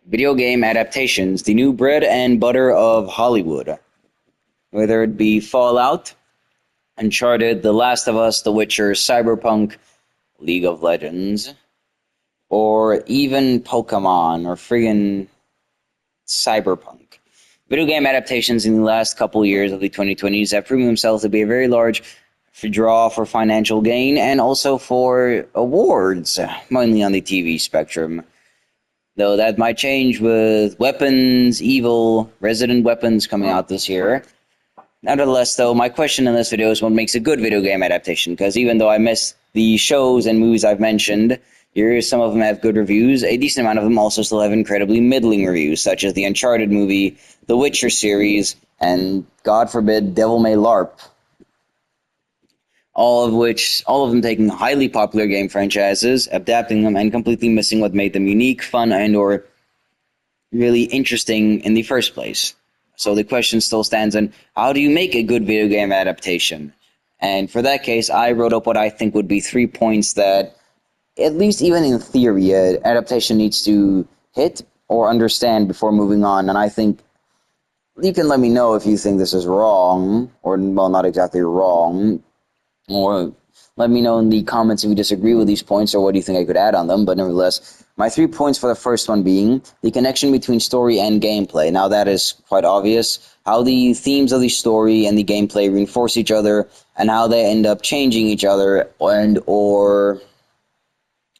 Video game adaptations, the new bread and butter of Hollywood. Whether it be Fallout, Uncharted, The Last of Us, The Witcher, Cyberpunk, League of Legends, or even Pokemon or friggin' Cyberpunk. Video game adaptations in the last couple years of the 2020s have proven themselves to be a very large draw for financial gain and also for awards, mainly on the TV spectrum. Though that might change with Weapons, Evil, Resident Weapons coming out this year. Nevertheless, though, my question in this video is what makes a good video game adaptation, because even though I miss the shows and movies I've mentioned, here some of them have good reviews, a decent amount of them also still have incredibly middling reviews, such as the Uncharted movie, the Witcher series, and, God forbid, Devil May LARP. All of them taking highly popular game franchises, adapting them, and completely missing what made them unique, fun, and or really interesting in the first place. So the question still stands on how do you make a good video game adaptation? And for that case, I wrote up what I think would be 3 points that, at least even in theory, adaptation needs to hit or understand before moving on. And I think you can let me know if you think this is wrong, or, well, not exactly wrong, or let me know in the comments if you disagree with these points or what do you think I could add on them. But nevertheless, my 3 points for the first one being the connection between story and gameplay. Now that is quite obvious, how the themes of the story and the gameplay reinforce each other and how they end up changing each other and or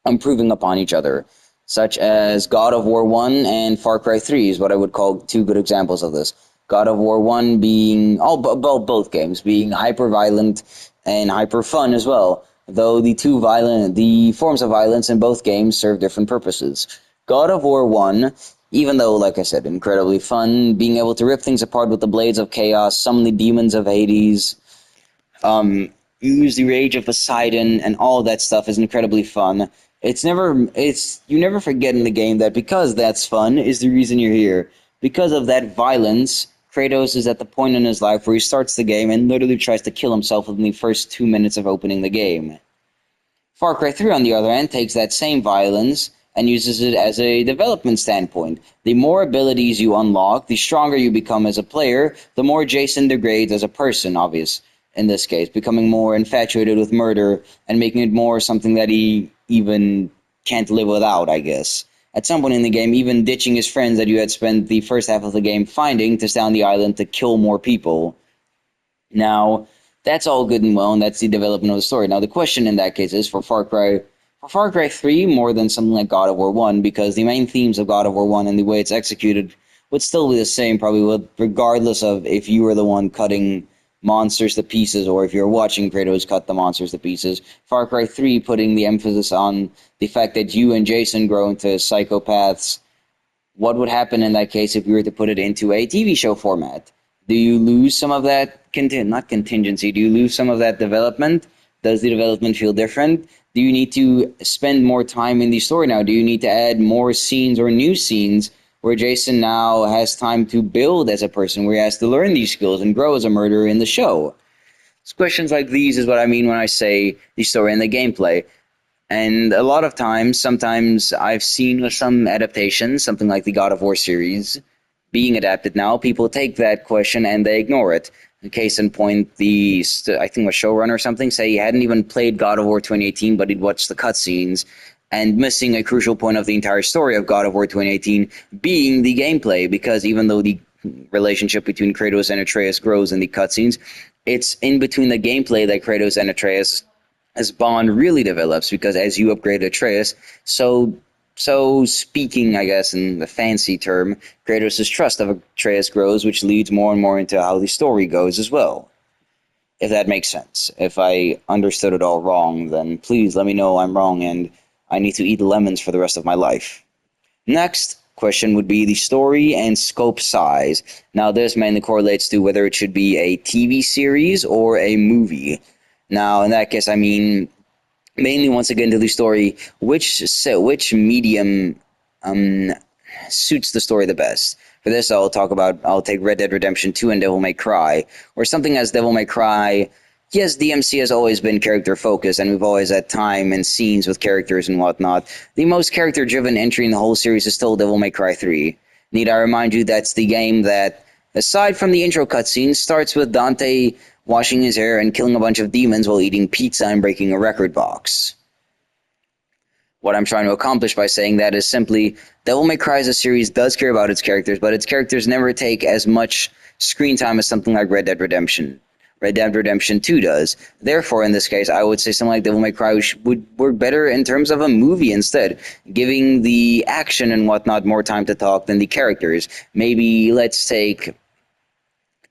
improving upon each other, such as God of War 1 and Far Cry 3 is what I would call two good examples of this. God of War 1 being, both games being hyper violent and hyper fun as well, though the forms of violence in both games serve different purposes. God of War 1, even though, like I said, incredibly fun, being able to rip things apart with the blades of chaos, summon the demons of Hades, use the rage of Poseidon, and all that stuff is incredibly fun. You never forget in the game that because that's fun is the reason you're here. Because of that violence, Kratos is at the point in his life where he starts the game and literally tries to kill himself within the first 2 minutes of opening the game. Far Cry 3, on the other hand, takes that same violence and uses it as a development standpoint. The more abilities you unlock, the stronger you become as a player, the more Jason degrades as a person, obvious in this case, becoming more infatuated with murder and making it more something that he even can't live without, I guess. At some point in the game, even ditching his friends that you had spent the first half of the game finding to stay on the island to kill more people. Now, that's all good and well, and that's the development of the story. Now, the question in that case is for Far Cry 3, more than something like God of War 1, because the main themes of God of War 1 and the way it's executed would still be the same, probably, regardless of if you were the one cutting monsters to pieces or if you're watching Kratos cut the monsters to pieces. Far Cry 3 putting the emphasis on the fact that you and Jason grow into psychopaths. What would happen in that case if you were to put it into a TV show format? Do you lose some of that, not contingency, do you lose some of that development? Does the development feel different? Do you need to spend more time in the story now? Do you need to add more scenes or new scenes where Jason now has time to build as a person, where he has to learn these skills and grow as a murderer in the show? It's questions like these is what I mean when I say the story and the gameplay. And a lot of times, sometimes I've seen with some adaptations, something like the God of War series, being adapted now, people take that question and they ignore it. In case in point, I think a showrunner or something say he hadn't even played God of War 2018, but he'd watched the cutscenes, and missing a crucial point of the entire story of God of War 2018 being the gameplay, because even though the relationship between Kratos and Atreus grows in the cutscenes, it's in between the gameplay that Kratos and Atreus as bond really develops, because as you upgrade Atreus, so speaking, I guess, in the fancy term, Kratos' trust of Atreus grows, which leads more and more into how the story goes as well. If that makes sense. If I understood it all wrong, then please let me know I'm wrong and I need to eat lemons for the rest of my life. Next question would be the story and scope size. Now this mainly correlates to whether it should be a TV series or a movie. Now in that case, I mean, mainly once again to the story, which medium suits the story the best. For this, I'll take Red Dead Redemption 2 and Devil May Cry, or something as Devil May Cry Yes, DMC has always been character focused, and we've always had time and scenes with characters and whatnot. The most character driven entry in the whole series is still Devil May Cry 3. Need I remind you that's the game that, aside from the intro cutscene, starts with Dante washing his hair and killing a bunch of demons while eating pizza and breaking a record box. What I'm trying to accomplish by saying that is simply Devil May Cry as a series does care about its characters, but its characters never take as much screen time as something like Red Dead Redemption. Red Dead Redemption 2 does. Therefore, in this case, I would say something like Devil May Cry would work better in terms of a movie instead, giving the action and whatnot more time to talk than the characters. Maybe let's take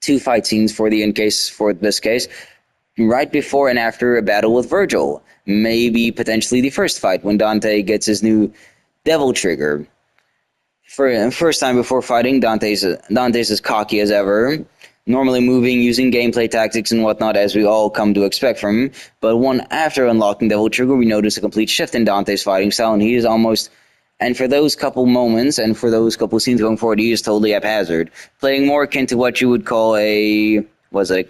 two fight scenes for this case, right before and after a battle with Virgil. Maybe potentially the first fight when Dante gets his new devil trigger. For first time before fighting, Dante's as cocky as ever, normally moving, using gameplay tactics and whatnot as we all come to expect from him. But one after unlocking Devil Trigger, we notice a complete shift in Dante's fighting style, and he is almost. And for those couple moments and for those couple scenes going forward, he is totally haphazard, playing more akin to what you would call a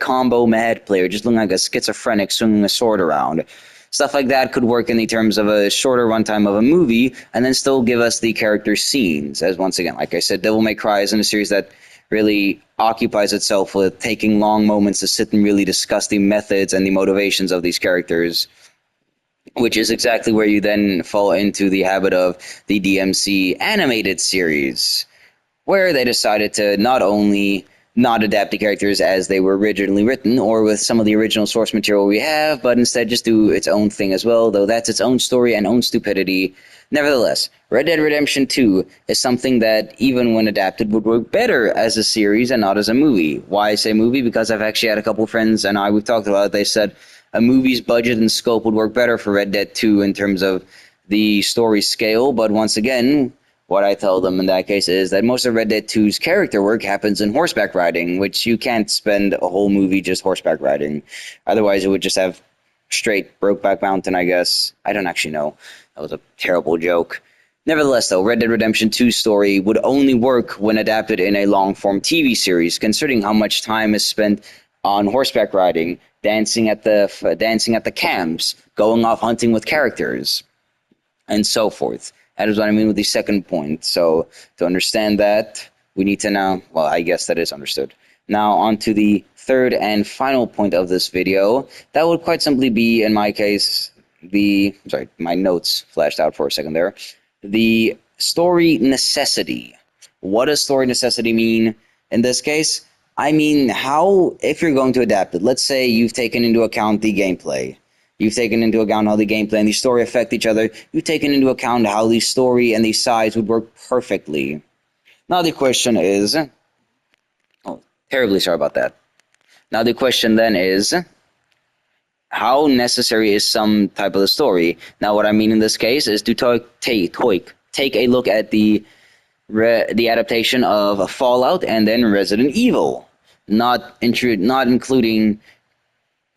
combo mad player, just looking like a schizophrenic swinging a sword around. Stuff like that could work in the terms of a shorter runtime of a movie, and then still give us the character scenes. As once again, like I said, Devil May Cry is in a series that really occupies itself with taking long moments to sit and really discuss the methods and the motivations of these characters, which is exactly where you then fall into the habit of the DMC animated series, where they decided to not only not adapt the characters as they were originally written or with some of the original source material we have, but instead just do its own thing as well, though that's its own story and own stupidity. Nevertheless, Red Dead Redemption 2 is something that, even when adapted, would work better as a series and not as a movie. Why I say movie? Because I've actually had a couple friends and we've talked about it. They said a movie's budget and scope would work better for Red Dead 2 in terms of the story scale, but once again, what I tell them in that case is that most of Red Dead 2's character work happens in horseback riding, which you can't spend a whole movie just horseback riding. Otherwise, it would just have straight Brokeback Mountain, I guess. I don't actually know. That was a terrible joke. Nevertheless, though, Red Dead Redemption 2's story would only work when adapted in a long-form TV series, considering how much time is spent on horseback riding, dancing at the camps, going off hunting with characters, and so forth. That is what I mean with the second point. So to understand that, we need to now, well, I guess that is understood. Now on to the third and final point of this video. That would quite simply be, in my case, my notes flashed out for a second there. The story necessity. What does story necessity mean in this case? I mean, how, if you're going to adapt it, let's say you've taken into account the gameplay. You've taken into account how the gameplay and the story affect each other. You've taken into account how the story and the sides would work perfectly. Now the question is... Oh, terribly sorry about that. Now the question then is... How necessary is some type of the story? Now what I mean in this case is to take a look at the adaptation of Fallout and then Resident Evil. Not including...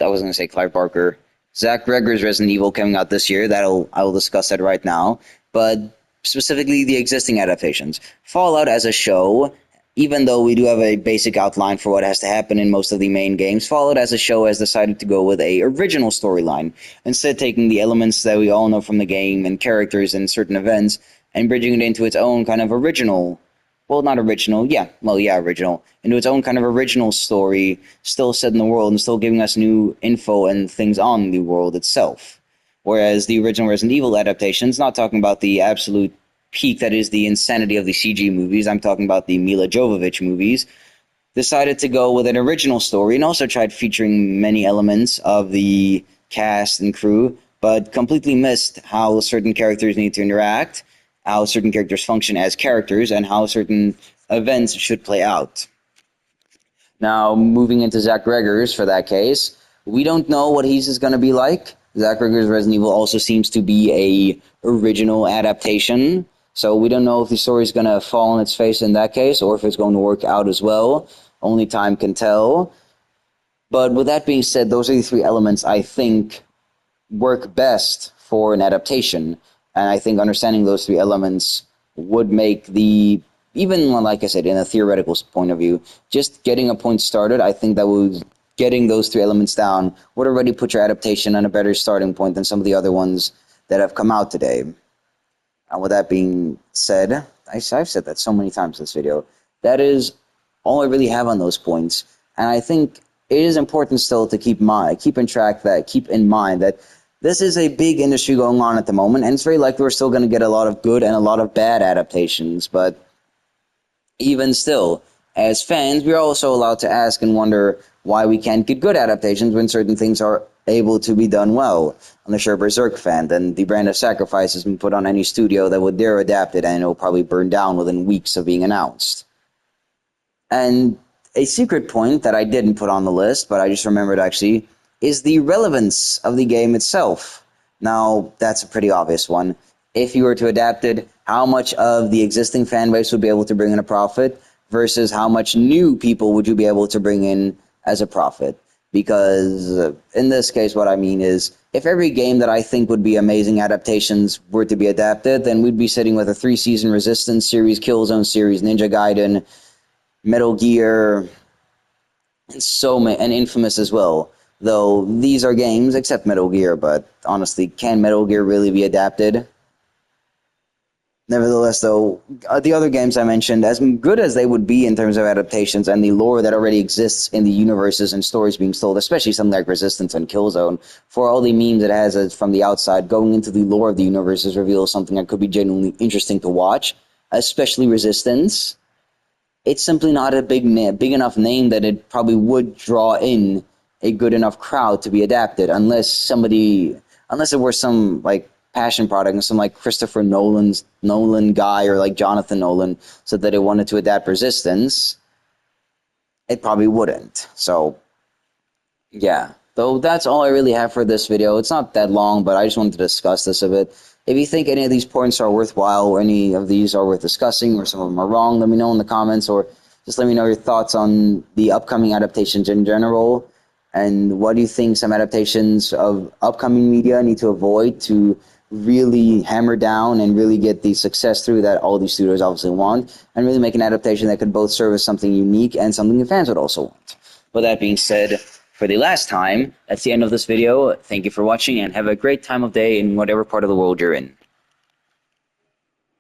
I was going to say Clive Barker... Zach Regger's Resident Evil coming out this year. I will discuss that right now. But specifically the existing adaptations. Fallout as a show, even though we do have a basic outline for what has to happen in most of the main games, Fallout as a show has decided to go with a original storyline, instead taking the elements that we all know from the game and characters and certain events and bridging it into its own kind of original. Well, not original, original. Into its own kind of original story, still set in the world and still giving us new info and things on the world itself. Whereas the original Resident Evil adaptations, not talking about the absolute peak that is the insanity of the CG movies, I'm talking about the Mila Jovovich movies, decided to go with an original story and also tried featuring many elements of the cast and crew, but completely missed how certain characters need to interact, how certain characters function as characters, and how certain events should play out. Now, moving into Zach Regger's for that case, we don't know what he's is going to be like. Zach Regger's Resident Evil also seems to be a original adaptation, so we don't know if the story is going to fall on its face in that case or if it's going to work out as well. Only time can tell. But with that being said, those are the three elements I think work best for an adaptation. And I think understanding those three elements would make even like I said, in a theoretical point of view, just getting a point started, I think that would getting those three elements down would already put your adaptation on a better starting point than some of the other ones that have come out today. And with that being said, I've said that so many times in this video, that is all I really have on those points. And I think it is important still to keep in mind that this is a big industry going on at the moment, and it's very likely we're still going to get a lot of good and a lot of bad adaptations. But even still, as fans, we're also allowed to ask and wonder why we can't get good adaptations when certain things are able to be done well. Unless you're a Berserk fan, then the brand of sacrifice has been put on any studio that would dare adapt it, and it will probably burn down within weeks of being announced. And a secret point that I didn't put on the list, but I just remembered actually, is the relevance of the game itself. Now, that's a pretty obvious one. If you were to adapt it, how much of the existing fan base would be able to bring in a profit versus how much new people would you be able to bring in as a profit? Because in this case, what I mean is, if every game that I think would be amazing adaptations were to be adapted, then we'd be sitting with a 3-season Resistance series, Killzone series, Ninja Gaiden, Metal Gear, and Infamous as well. Though these are games, except Metal Gear, but honestly, can Metal Gear really be adapted? Nevertheless, though, the other games I mentioned, as good as they would be in terms of adaptations and the lore that already exists in the universes and stories being told, especially something like Resistance and Killzone, for all the memes it has from the outside, going into the lore of the universes reveals something that could be genuinely interesting to watch, especially Resistance. It's simply not a big enough name that it probably would draw in a good enough crowd to be adapted, unless it were some like passion product and some like Christopher Nolan guy or like Jonathan Nolan said that it wanted to adapt Resistance. It probably wouldn't. So yeah, though that's all I really have for this video. It's not that long, but I just wanted to discuss this a bit. If you think any of these points are worthwhile or any of these are worth discussing or some of them are wrong, let me know in the comments, or just let me know your thoughts on the upcoming adaptations in general, and what do you think some adaptations of upcoming media need to avoid to really hammer down and really get the success through that all these studios obviously want, and really make an adaptation that could both serve as something unique and something the fans would also want. With that being said, for the last time, that's the end of this video. Thank you for watching, and have a great time of day in whatever part of the world you're in.